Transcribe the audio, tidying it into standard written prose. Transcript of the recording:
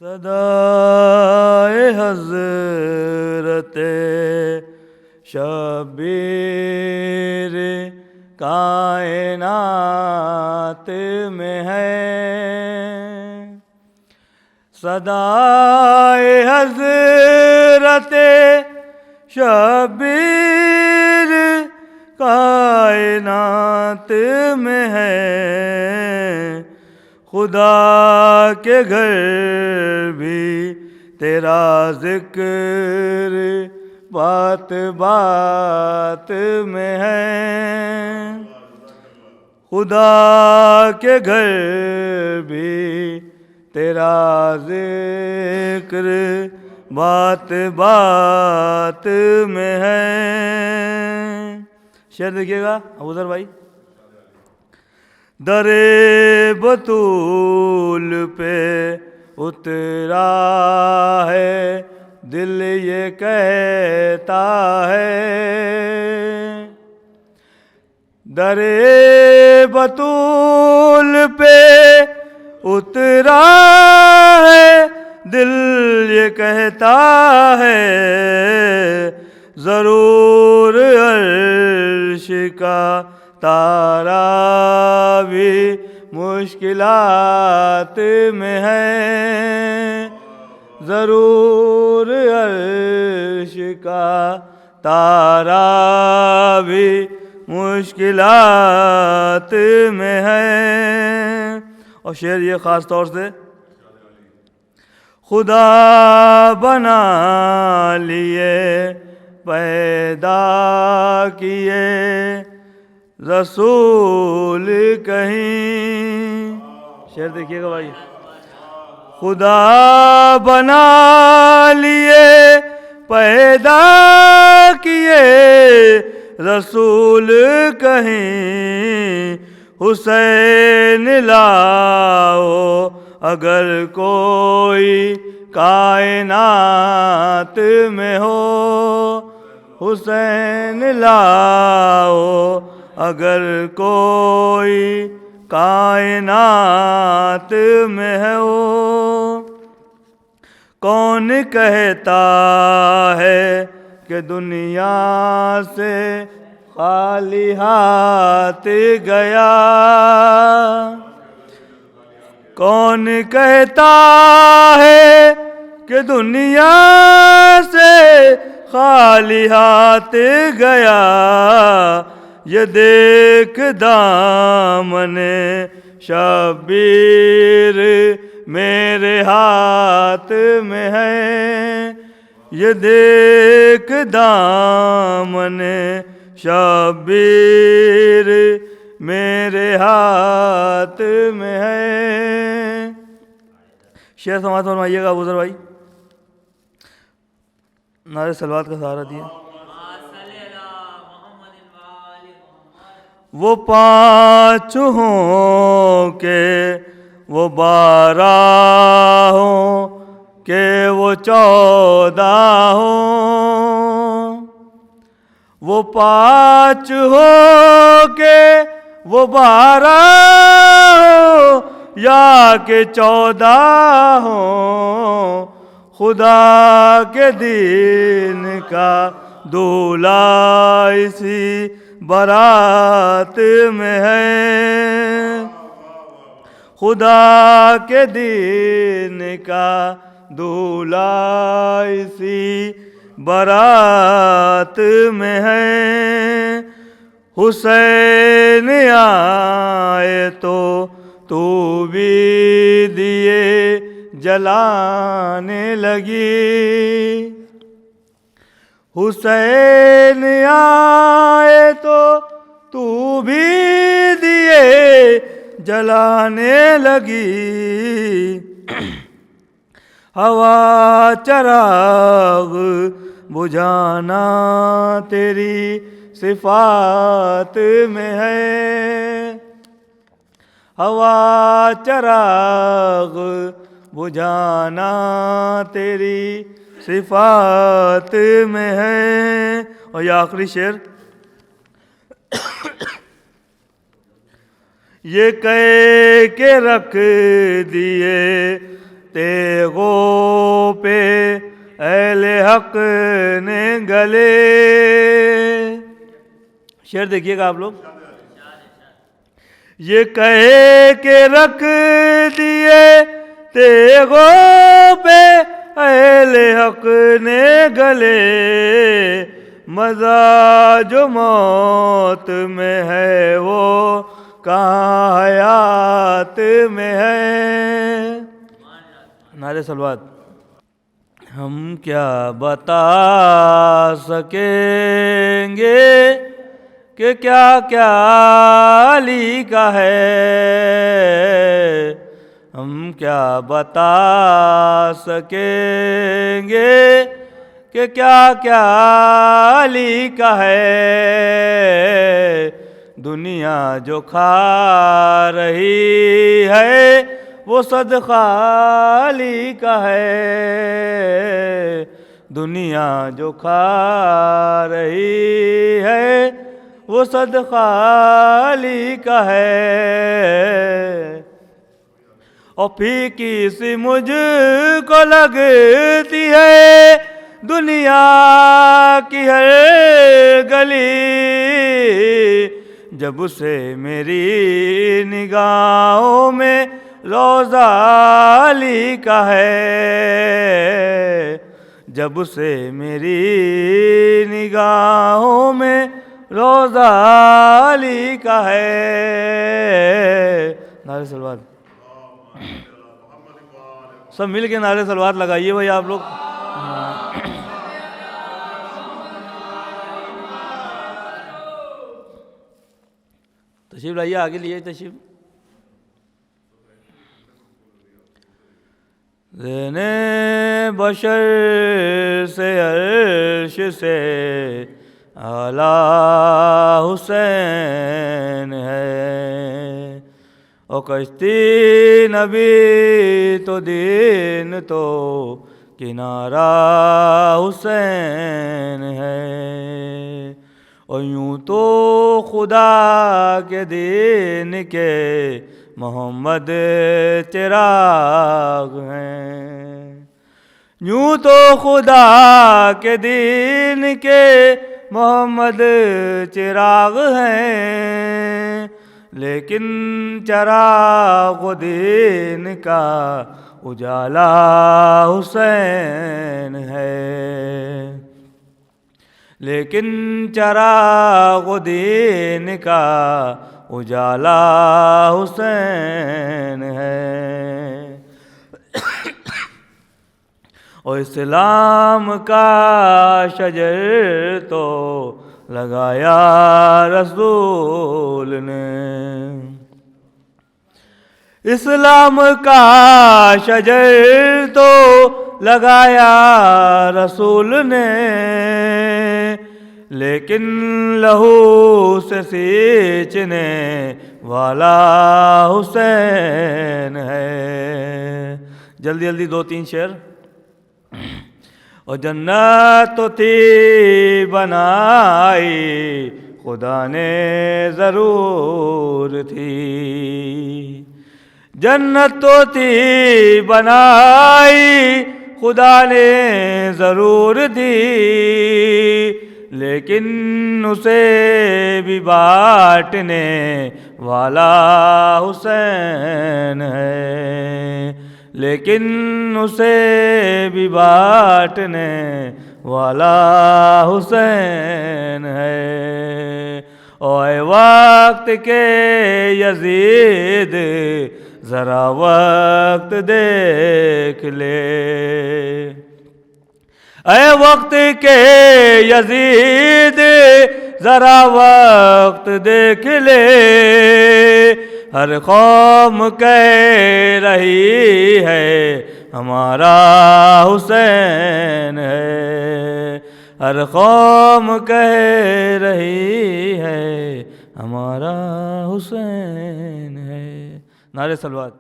صدائے حضرت شبیر کائنات میں ہے، صدائے حضرت شبیر کائنات میں ہے، خدا کے گھر بھی تیرا ذکر بات بات میں ہے، خدا کے گھر بھی تیرا ذکر بات بات میں ہے۔ شعر دیکھیے گا ابوذر بھائی۔ در بطول پہ اترا ہے دل یہ کہتا ہے، در بطول پہ اترا ہے دل یہ کہتا ہے، ضرور عرش کا تارا بھی مشکلات میں ہے، ضرور عرش کا تارا بھی مشکلات میں ہے۔ اور شعر یہ خاص طور سے، خدا بنا لیے پیدا کیے رسول کہیں، شعر دیکھیے گا بھائی، خدا بنا لیے پیدا کیے رسول کہیں، حسین لاؤ اگر کوئی کائنات میں ہو، حسین لاؤ اگر کوئی کائنات میں ہو، کون کہتا ہے کہ دنیا سے خالی ہاتھ گیا، کون کہتا ہے کہ دنیا سے خالی ہاتھ گیا، یہ دیکھ دامن شبیر میرے ہاتھ میں ہے، یہ دیکھ دامن شبیر میرے ہاتھ میں ہے۔ شعر سماعت فرمائیے گا ابوذر بھائی، نعرہ صلوات کا سہارا دیے۔ وہ پانچ ہوں کہ وہ 12 ہوں کہ وہ 14 ہوں، وہ پانچ ہو کہ وہ 12 ہو یا کہ 14 ہو، خدا کے دین کا دولہا اسی برات میں ہے، خدا کے دین کا دولہا اسی برات میں ہے، حسین آئے تو بھی دیے جلانے لگی، حسین آئے تو بھی دیے جلانے لگی، ہوا چراغ بجھانا تیری صفات میں ہے، ہوا چراغ بجھانا تیری صفات میں ہے۔ اور یہ آخری شعر، یہ کہہ کے رکھ دیے تیغو حق نے گلے. شعر دیکھیے گا آپ لوگ. یہ کہے کہ رکھ دیے تیغوں پہ اہل حق نے گلے. مزہ جو موت میں ہے وہ کہاں حیات میں ہے. نعرے صلوات. ہم کیا بتا سکیں گے کہ کیا کیا علی کا ہے. ہم کیا بتا سکیں گے کہ کیا کیا علی کا ہے. دنیا جو کھا رہی ہے وہ صدقہ علی کا ہے. دنیا جو کھا رہی ہے وہ صدقہ علی کا ہے. اور پھیکی سی مجھ کو لگتی ہے دنیا کی ہر گلی. جب سے میری نگاہوں میں روضہ علی کا ہے. جب سے میری نگاہوں میں روضہ علی کا ہے. نعرہ صلوات. سب مل کے نعرہ صلوات لگائیے بھائی آپ لوگ. تشریف لائیے, آگے لیے تشریف. زین بشر سے عرش سے اعلیٰ حسین ہے. اور کشتی نبی تو دین تو کنارہ حسین ہے. اور یوں تو خدا کے دین کے محمد چراغ ہیں. یوں تو خدا کے دین کے محمد چراغ ہیں. لیکن چراغ دین کا اجالا حسین ہے. لیکن چراغ دین کا اجالا حسین ہے. اور اسلام کا شجر تو لگایا رسول نے. اسلام کا شجر تو لگایا رسول نے. لیکن لہو سے سینچنے والا حسین ہے. جلدی جلدی 2-3 شعر. اور جنت تو تھی بنائی خدا نے ضرور تھی. جنت تو تھی بنائی خدا نے ضرور دی. لیکن اسے بھی بانٹنے والا حسین ہے. لیکن اسے بھی بانٹنے والا حسین ہے. اے وقت کے یزید ذرا وقت دیکھ لے. اے وقت کے یزید ذرا وقت دیکھ لے. ہر قوم کہہ رہی ہے ہمارا حسین ہے. ہر قوم کہہ رہی ہے ہمارا حسین ہے. نعرہ صلوات.